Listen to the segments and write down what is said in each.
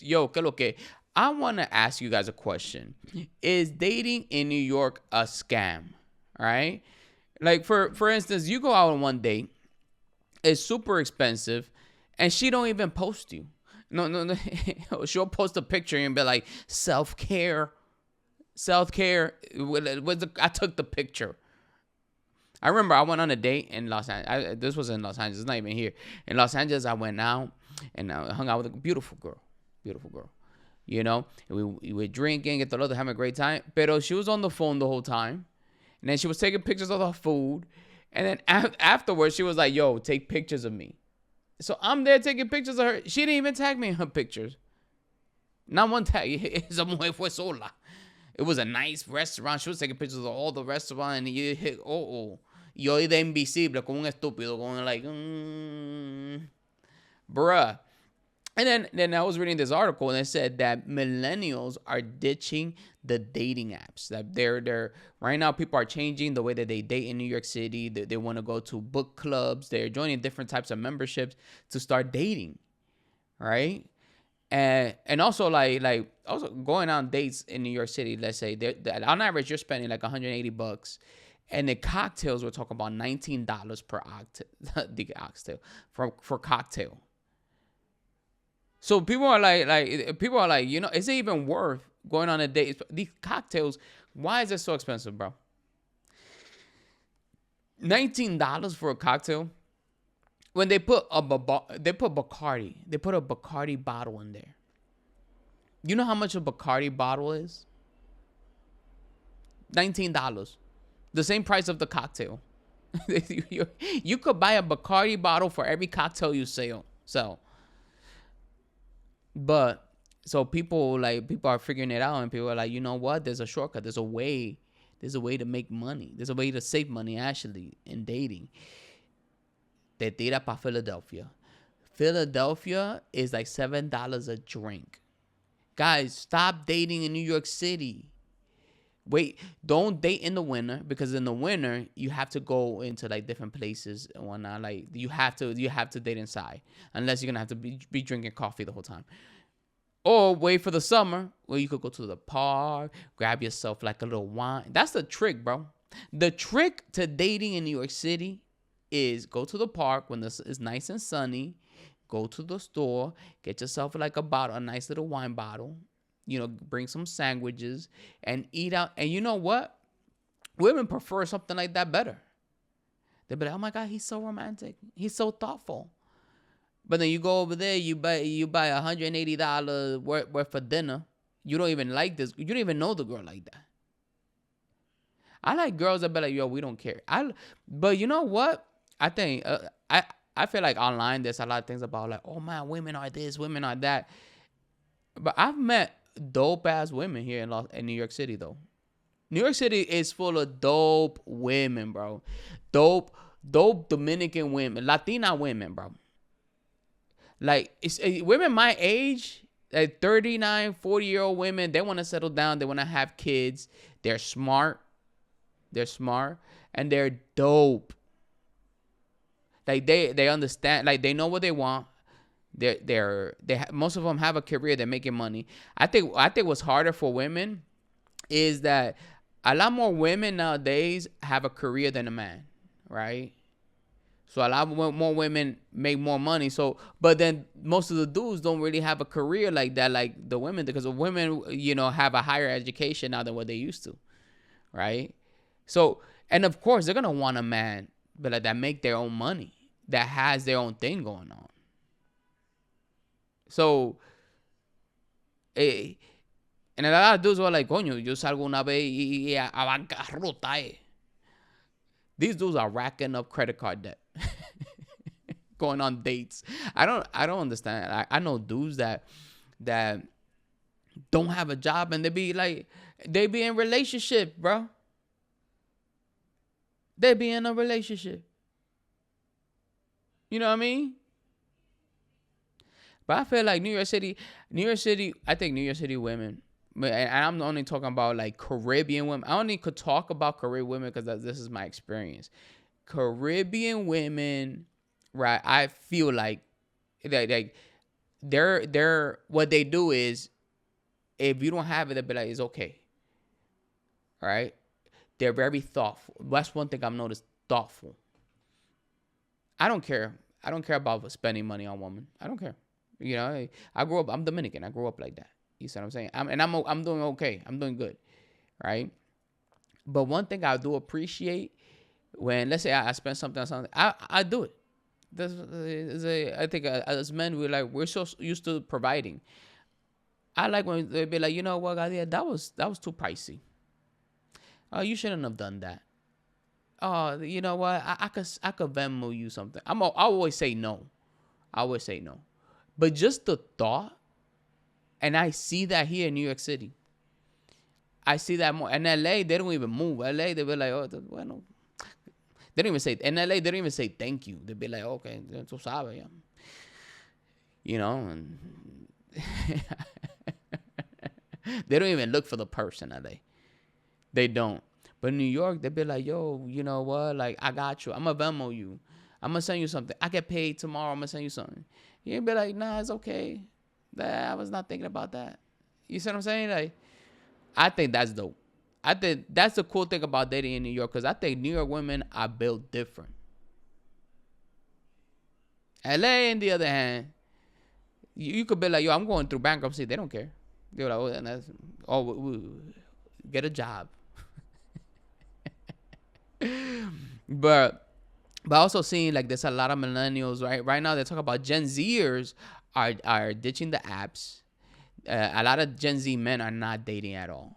Yo, que lo que? I want to ask you guys a question. Is dating in New York a scam? All right? Like, for instance, you go out on one date, it's super expensive, and she don't even post you. No. She'll post a picture and be like, self-care. Self-care. I took the picture. I remember I went on a date in Los Angeles. This was in Los Angeles. It's not even here. In Los Angeles, I went out and I hung out with a beautiful girl. Beautiful girl. You know, we were drinking, get the other, having a great time. But she was on the phone the whole time. And then she was taking pictures of her food. And then afterwards, she was like, yo, take pictures of me. So I'm there taking pictures of her. She didn't even tag me in her pictures. Not one tag. Esa mujer fue sola. It was a nice restaurant. She was taking pictures of all the restaurant. And you hit, yo de invisible, como un estúpido, going like, bruh. And then I was reading this article and it said that millennials are ditching the dating apps. That they're right now, people are changing the way that they date in New York City. They want to go to book clubs. They're joining different types of memberships to start dating, right? And also like also going on dates in New York City. Let's say on average you're spending like $180. And the cocktails, we're talking about $19 per oxtail for cocktail. So people are like, you know, is it even worth going on a date? These cocktails, why is it so expensive, bro? $19 for a cocktail. When they put Bacardi, they put a Bacardi bottle in there. You know how much a Bacardi bottle is? $19. The same price of the cocktail. You could buy a Bacardi bottle for every cocktail you sell. But so people are figuring it out, and people are like, you know what? There's a shortcut. There's a way to make money. There's a way to save money actually in dating. Te tira pa Philadelphia. Philadelphia is like $7 a drink. Guys, stop dating in New York City. Wait, don't date in the winter, because in the winter you have to go into like different places and whatnot. Like you have to date inside, unless you're gonna have to be drinking coffee the whole time. Or wait for the summer where you could go to the park, grab yourself like a little wine. That's the trick, bro. The trick to dating in New York City is go to the park when this is nice and sunny. Go to the store, get yourself like a nice little wine bottle. You know, bring some sandwiches and eat out. And you know what? Women prefer something like that better. They'll be like, oh my God, he's so romantic. He's so thoughtful. But then you go over there, you buy $180 worth of dinner. You don't even like this. You don't even know the girl like that. I like girls that be like, yo, we don't care. But you know what? I think, I feel like online there's a lot of things about like, oh man, women are this, women are that. But I've met dope ass women here in New York City though. New York City is full of dope women, bro. Dope Dominican women, Latina women, bro. Like it's women my age, like 39, 40-year-old women. They want to settle down. They want to have kids. They're smart. And they're dope. Like they understand. Like they know what they want. Most of them have a career. They're making money. I think what's harder for women is that a lot more women nowadays have a career than a man, right? So a lot more women make more money. So, but then most of the dudes don't really have a career like that, like the women, because the women, you know, have a higher education now than what they used to, right? So, and of course, they're gonna want a man, but like that make their own money, that has their own thing going on. So, and a lot of dudes were like, coño, yo salgo una vez y a bancarrota. These dudes are racking up credit card debt, going on dates. I don't understand. I know dudes that don't have a job and they be in relationship, bro. They be in a relationship. You know what I mean? But I feel like New York City, I think New York City women, and I'm only talking about like Caribbean women. I only could talk about Caribbean women because this is my experience. Caribbean women, right? I feel like they're what they do is, if you don't have it, they'll be like, it's okay. All right. They're very thoughtful. That's one thing I've noticed. Thoughtful. I don't care. I don't care about spending money on women. I don't care. You know, I grew up. I'm Dominican. I grew up like that. You see what I'm saying? I'm doing okay. I'm doing good, right? But one thing I do appreciate, when, let's say, I spend something on something, I do it. I think as men, we're so used to providing. I like when they be like, you know what, Gadiel, that was too pricey. Oh, you shouldn't have done that. Oh, you know what? I could Venmo you something. I always say no. I always say no. But just the thought, and I see that here in New York City. I see that more. In LA, they don't even move. LA, they be like, oh, bueno. They don't even say, in LA, they don't even say thank you. They be like, okay, tú sabes, yeah. You know, and they don't even look for the person, LA. They don't. But in New York, they be like, yo, you know what? Like, I got you. I'm going to Venmo you. I'm going to send you something. I get paid tomorrow. I'm going to send you something. You be like, nah, it's okay. I was not thinking about that. You see what I'm saying? Like, I think that's dope. I think that's the cool thing about dating in New York, because I think New York women are built different. LA, on the other hand, you could be like, yo, I'm going through bankruptcy. They don't care. They're like, get a job. But also seeing like there's a lot of millennials, right now. They talk about Gen Zers are ditching the apps. A lot of Gen Z men are not dating at all.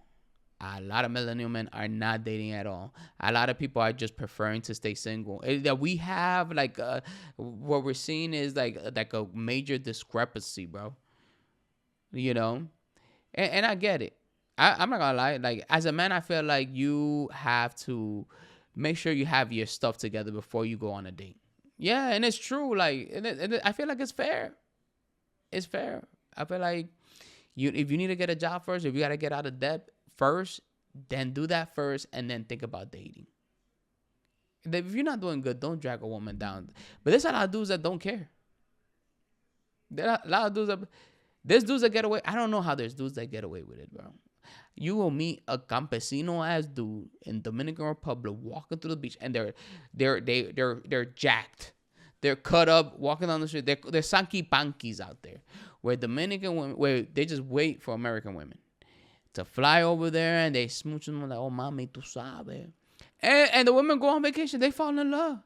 A lot of millennial men are not dating at all. A lot of people are just preferring to stay single. That we have like what we're seeing is like a major discrepancy, bro. You know, and I get it. I'm not gonna lie. Like, as a man, I feel like you have to make sure you have your stuff together before you go on a date. Yeah, and it's true. Like, I feel like it's fair. It's fair. I feel like if you need to get a job first, if you gotta get out of debt first, then do that first, and then think about dating. If you're not doing good, don't drag a woman down. But there's a lot of dudes that don't care. There are a lot of dudes there's dudes that get away. I don't know how there's dudes that get away with it, bro. You will meet a campesino ass dude in Dominican Republic walking through the beach, and they're jacked. They're cut up, walking down the street. They're Sanky Pankys out there, where Dominican women, where they just wait for American women to fly over there, and they smooch them like, oh mami, tú sabes. And the women go on vacation. They fall in love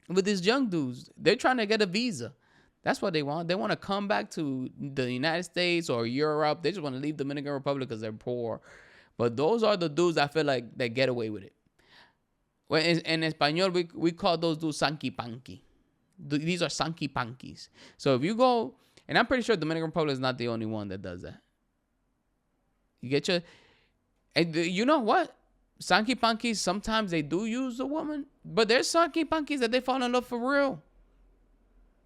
with these young dudes. They're trying to get a visa. That's what they want. They want to come back to the United States or Europe. They just want to leave Dominican Republic because they're poor. But those are the dudes I feel like they get away with it. Well, in Espanol, we call those dudes Sanky Panky. These are Sanky Pankys. So if you go, and I'm pretty sure Dominican Republic is not the only one that does that. You get your, and you know what? Sanky Pankys, sometimes they do use the woman, but there's Sanky Pankys that they fall in love for real.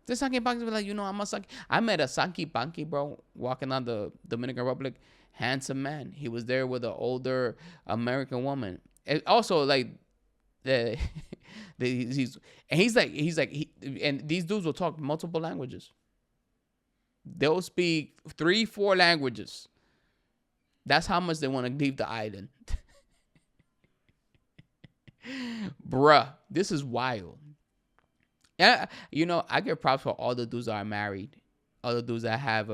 The Sanky Panky be like, you know, I met a Sanky Panky, bro, walking on the Dominican Republic. Handsome man. He was there with an older American woman. And also, like, and these dudes will talk multiple languages. They'll speak 3-4 languages. That's how much they want to leave the island. Bruh, this is wild. Yeah, you know, I get props for all the dudes that are married, all the dudes that have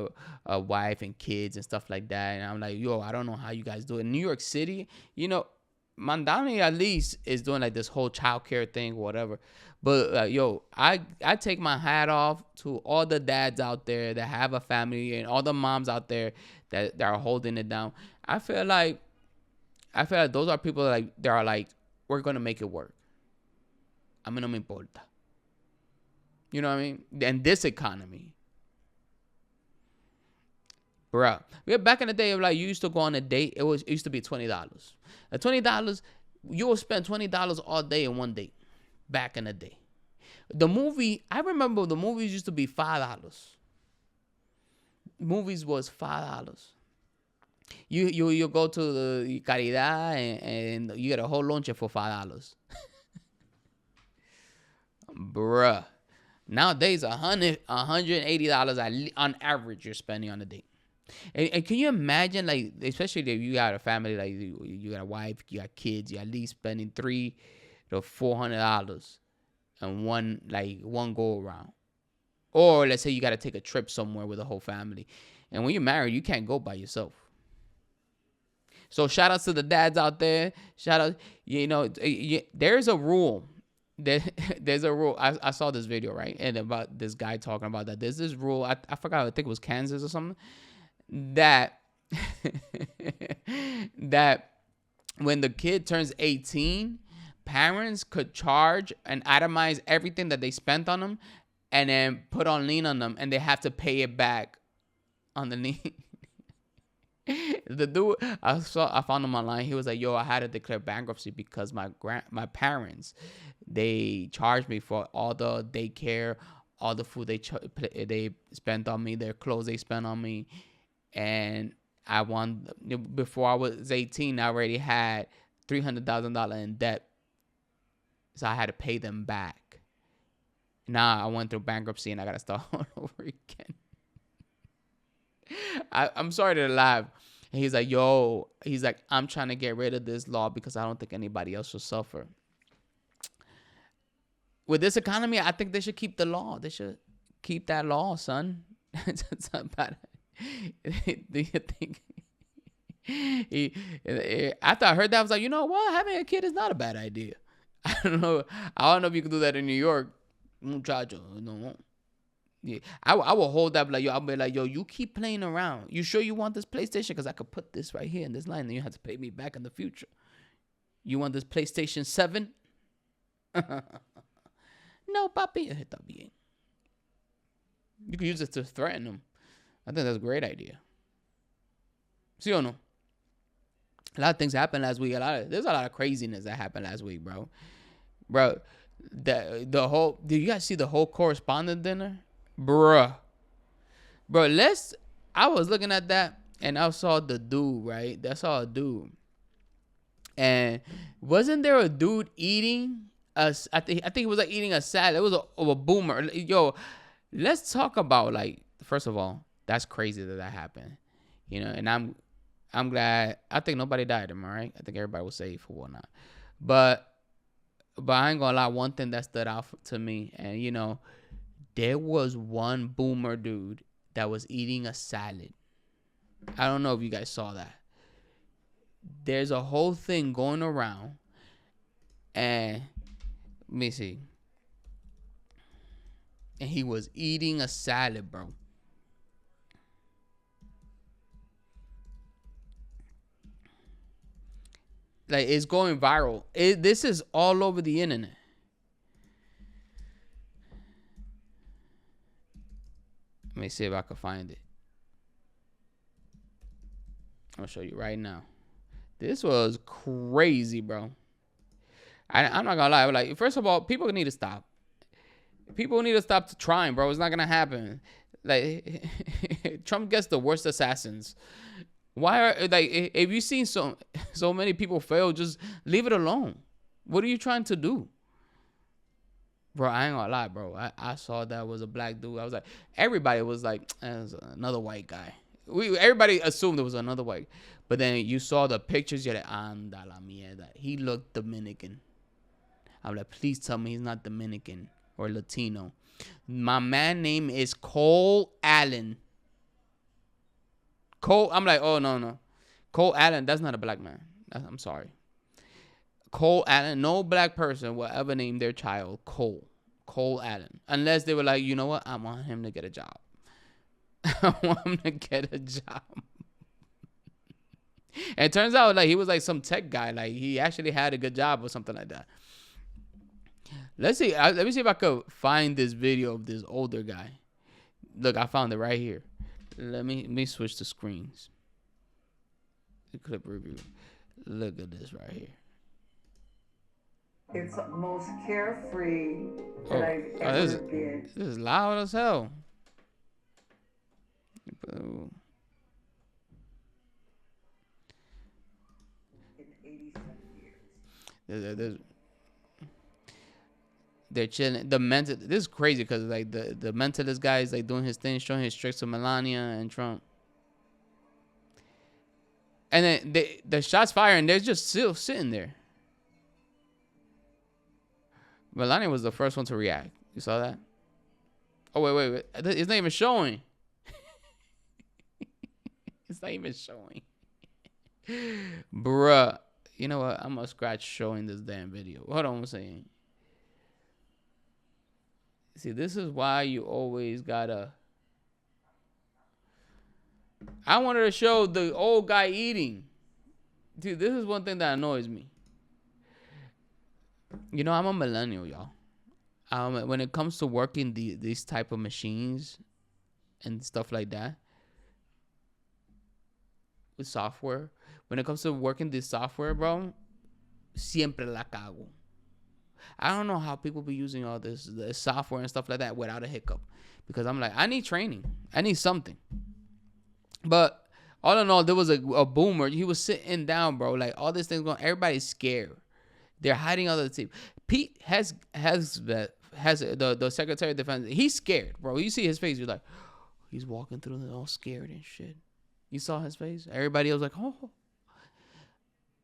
a wife and kids and stuff like that. And I'm like, yo, I don't know how you guys do it. In New York City, you know, Mandani at least is doing like this whole childcare thing or whatever. But yo, I take my hat off to all the dads out there that have a family and all the moms out there that are holding it down. I feel like those are people that are like, we're gonna make it work. A mí no me importa. You know what I mean? And this economy. Bruh. Back in the day, like, you used to go on a date. It used to be $20. At $20, you will spend $20 all day in one date. Back in the day. I remember the movies used to be $5. Movies was $5. You go to the Caridad and you get a whole lunch for $5. Bruh. Nowadays, $180 on average you're spending on a date. And can you imagine, like, especially if you got a family, like you got a wife, you got kids, you're at least spending $300 to $400 on one go around. Or let's say you got to take a trip somewhere with the whole family. And when you're married, you can't go by yourself. So shout out to the dads out there. Shout out, there's a rule. There's a rule. I saw this video, right? And about this guy talking about that. There's this rule. I forgot. I think it was Kansas or something. That that when the kid turns 18, parents could charge and itemize everything that they spent on them, and then put on lien on them, and they have to pay it back on the lien. The dude I found him online. He was like, "Yo, I had to declare bankruptcy because my parents, they charged me for all the daycare, all the food they spent on me, their clothes they spent on me, and before I was 18, I already had $300,000 in debt, so I had to pay them back. Now I went through bankruptcy and I gotta start all over again." I'm sorry to laugh. And he's like, "I'm trying to get rid of this law because I don't think anybody else will suffer." With this economy, I think they should keep the law. They should keep that law, son. It's not bad. Do you think? After I heard that, I was like, you know what? Having a kid is not a bad idea. I don't know if you can do that in New York. Muchacho, no. Yeah, I will hold that. Like, I'll be like, yo, you keep playing around. You sure you want this PlayStation? Because I could put this right here in this line, and you have to pay me back in the future. You want this PlayStation 7? No, papi. Está bien. You can use it to threaten them. I think that's a great idea. See or no? A lot of things happened last week. There's a lot of craziness that happened last week, bro. Bro, the whole. Did you guys see the whole correspondent dinner? Bruh. Bro, I was looking at that and I saw the dude, right? I saw a dude. And wasn't there a dude eating I think he was like eating a salad. It was a boomer. Yo, let's talk about, like, first of all, that's crazy that happened. And I'm glad. I think nobody died, am I right? I think everybody was safe or whatnot. But I ain't gonna lie, one thing that stood out to me, and there was one boomer dude that was eating a salad. I don't know if you guys saw that. There's a whole thing going around, and let me see. And he was eating a salad, bro. Like, it's going viral. This is all over the internet. Let me see if I can find it. I'll show you right now. This was crazy, bro. I'm not gonna lie. Like, first of all, people need to stop. People need to stop trying, bro. It's not gonna happen. Like, Trump gets the worst assassins. Why if you've seen so many people fail, just leave it alone. What are you trying to do? Bro, I ain't gonna lie, bro. I saw that was a black dude. I was like, everybody was like, it was another white guy. Everybody assumed it was another white. But then you saw the pictures, you're like, anda la mierda. He looked Dominican. I'm like, please tell me he's not Dominican or Latino. My man name is Cole Allen. I'm like, oh, no. Cole Allen, that's not a black man. I'm sorry. Cole Allen, no black person will ever name their child Cole Allen. Unless they were like, you know what? I want him to get a job. I want him to get a job. And it turns out, like, he was like some tech guy. Like, he actually had a good job or something like that. Let's see. Let me see if I could find this video of this older guy. Look, I found it right here. Let me switch the screens. The clip review. Look at this right here. It's the most carefree that I've ever been. This is loud as hell. In 87 years. They're chilling. This is crazy because like the mentalist guy is like doing his thing, showing his tricks to Melania and Trump. And then the shots fired, and they're just still sitting there. Melania was the first one to react. You saw that? Oh, wait. It's not even showing. It's not even showing. Bruh. You know what? I'm going to scratch showing this damn video. Hold on one second. See, this is why you always gotta... I wanted to show the old guy eating. Dude, this is one thing that annoys me. You know, I'm a millennial, y'all. When it comes to working these type of machines and stuff like that, with software, when it comes to working this software, bro, siempre la cago. I don't know how people be using all this software and stuff like that without a hiccup, because I'm like, I need training. I need something. But all in all, there was a boomer. He was sitting down, bro. Like, all this thing's going. Everybody's scared. They're hiding other team. Pete has the Secretary of Defense. He's scared, bro. You see his face. You're like, he's walking through it all scared and shit. You saw his face. Everybody else like, oh.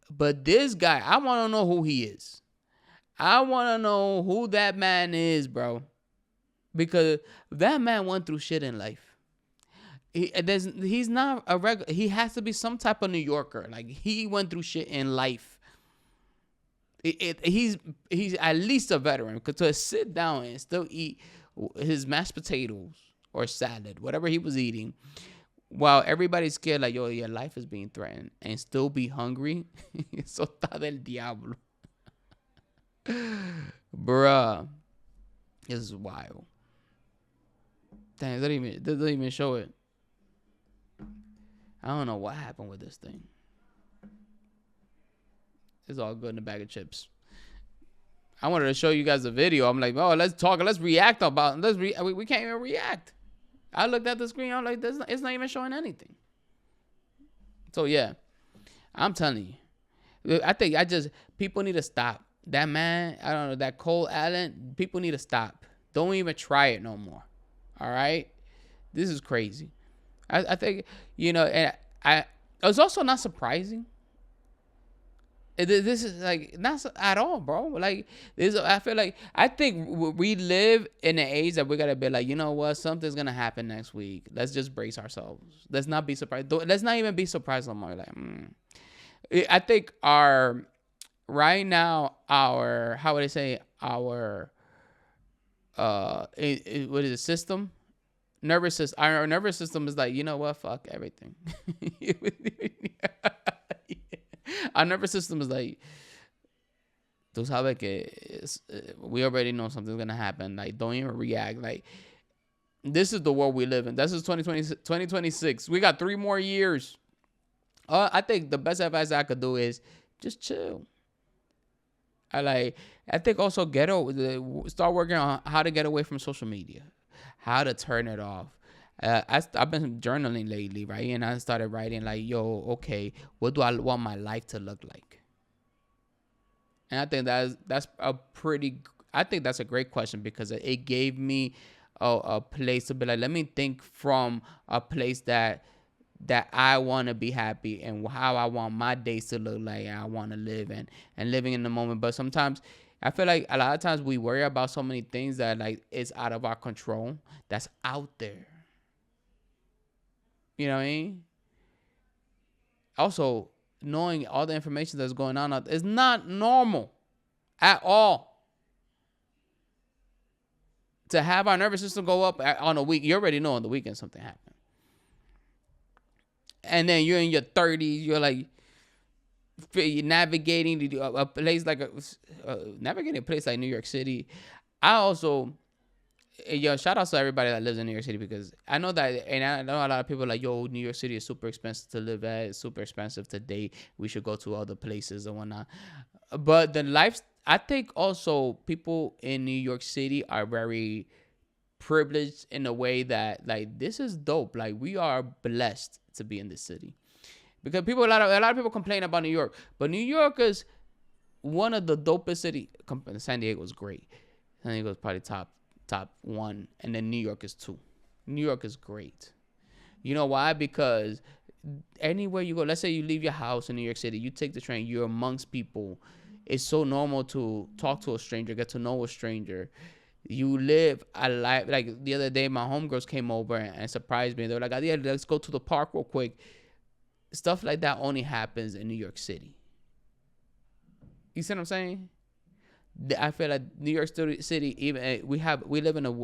But this guy, I want to know who he is. I want to know who that man is, bro. Because that man went through shit in life. He's not a regular. He has to be some type of New Yorker. Like, he went through shit in life. He's at least a veteran. Because to sit down and still eat his mashed potatoes or salad, whatever he was eating, while everybody's scared, like, yo, your life is being threatened, and still be hungry, eso está del diablo. Bruh. This is wild. Dang, it doesn't even show it. I don't know what happened with this thing. It's all good in a bag of chips. I wanted to show you guys the video. I'm like, oh, let's talk. Let's react about it. We can't even react. I looked at the screen. I'm like, it's not even showing anything. So, yeah. I'm telling you. I think people need to stop. That man, I don't know, that Cole Allen, people need to stop. Don't even try it no more. All right? This is crazy. I think, and it's also not surprising. This is like not at all, bro. Like, I think we live in an age that we gotta be like, you know what, something's gonna happen next week. Let's just brace ourselves. Let's not be surprised. Let's not even be surprised no more. Like, I think our system. Our nervous system is like, you know what? Fuck everything. Our nervous system is like, tú sabes que we already know something's gonna happen. Like, don't even react. Like, this is the world we live in. This is 2026. We got 3 more years. I think the best advice I could do is just chill. I think also start working on how to get away from social media. How to turn it off. I've been journaling lately, right? And I started writing like, yo, okay, what do I want my life to look like? And I think that's a great question, because it gave me a place to be like, let me think from a place that I want to be happy and how I want my days to look like, I want to live and living in the moment. But sometimes I feel like a lot of times we worry about so many things that like it's out of our control, that's out there. You know what I mean? Also, knowing all the information that's going on is not normal at all. To have our nervous system go up on a week, you already know on the weekend something happened. And then you're in your 30s, you're like navigating a place like navigating a place like New York City. I also, shout out to everybody that lives in New York City, because I know that, and I know a lot of people are like, yo, New York City is super expensive to live at, it's super expensive to date, we should go to other places and whatnot. But I think also people in New York City are very privileged in a way that, like, this is dope. Like, we are blessed to be in this city, because a lot of people complain about New York, but New York is one of the dopest cities. San Diego is great. San Diego's probably top one, and then New York is two. New York is great. You know why? Because anywhere you go, let's say you leave your house in New York City, you take the train, you're amongst people. It's so normal to talk to a stranger, get to know a stranger. You live a life. Like the other day, my homegirls came over and surprised me. They were like, Gadiel, let's go to the park real quick. Stuff like that only happens in New York City. You see what I'm saying? I feel like New York City, even we live in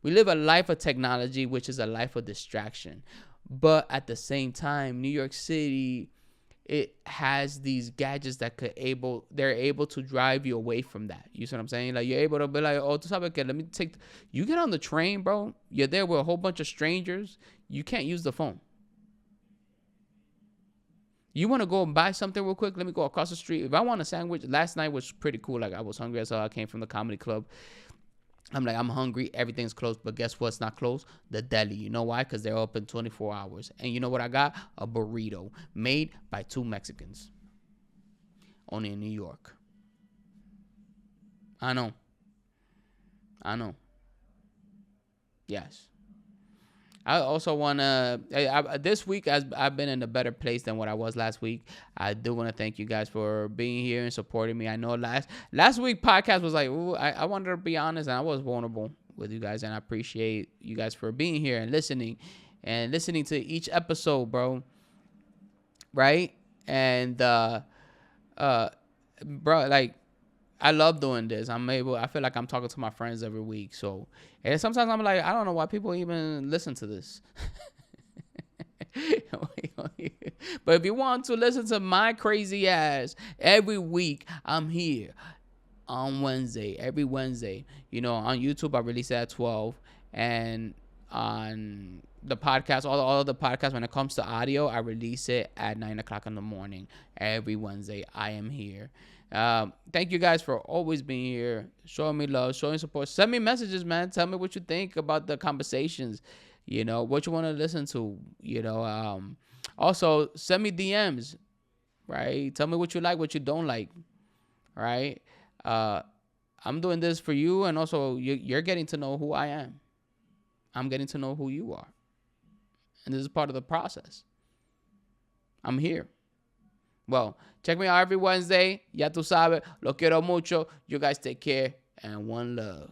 we live a life of technology, which is a life of distraction. But at the same time, New York City, it has these gadgets that they're able to drive you away from that. You see what I'm saying? Like you're able to be like, oh, let me take. You get on the train, bro. You're there with a whole bunch of strangers. You can't use the phone. You want to go and buy something real quick? Let me go across the street. If I want a sandwich, last night was pretty cool. Like I was hungry, so I came from the comedy club. I'm like, I'm hungry. Everything's closed. But guess what's not closed? The deli. You know why? Because they're open 24 hours. And you know what I got? A burrito made by 2 Mexicans. Only in New York. I know. Yes. I also want to, this week I've been in a better place than what I was last week. I do want to thank you guys for being here and supporting me. I know last week podcast was like, ooh, I wanted to be honest, and I was vulnerable with you guys, and I appreciate you guys for being here and listening to each episode, bro. Right? And, bro, like, I love doing this. I feel like I'm talking to my friends every week. So, and sometimes I'm like, I don't know why people even listen to this. But if you want to listen to my crazy ass every week, I'm here on Wednesday, every Wednesday. You know, on YouTube, I release it at 12. And on the podcast, all of the podcasts, when it comes to audio, I release it at 9 o'clock in the morning. Every Wednesday, I am here. Thank you guys for always being here, showing me love, showing support. Send me messages, man. Tell me what you think about the conversations, you know, what you want to listen to, you know. Also send me DMs, right? Tell me what you like, what you don't like, right? I'm doing this for you, and also you're getting to know who I am. I'm getting to know who you are, and this is part of the process. I'm here. Well, check me out every Wednesday. Ya tú sabes. Lo quiero mucho. You guys take care. And one love.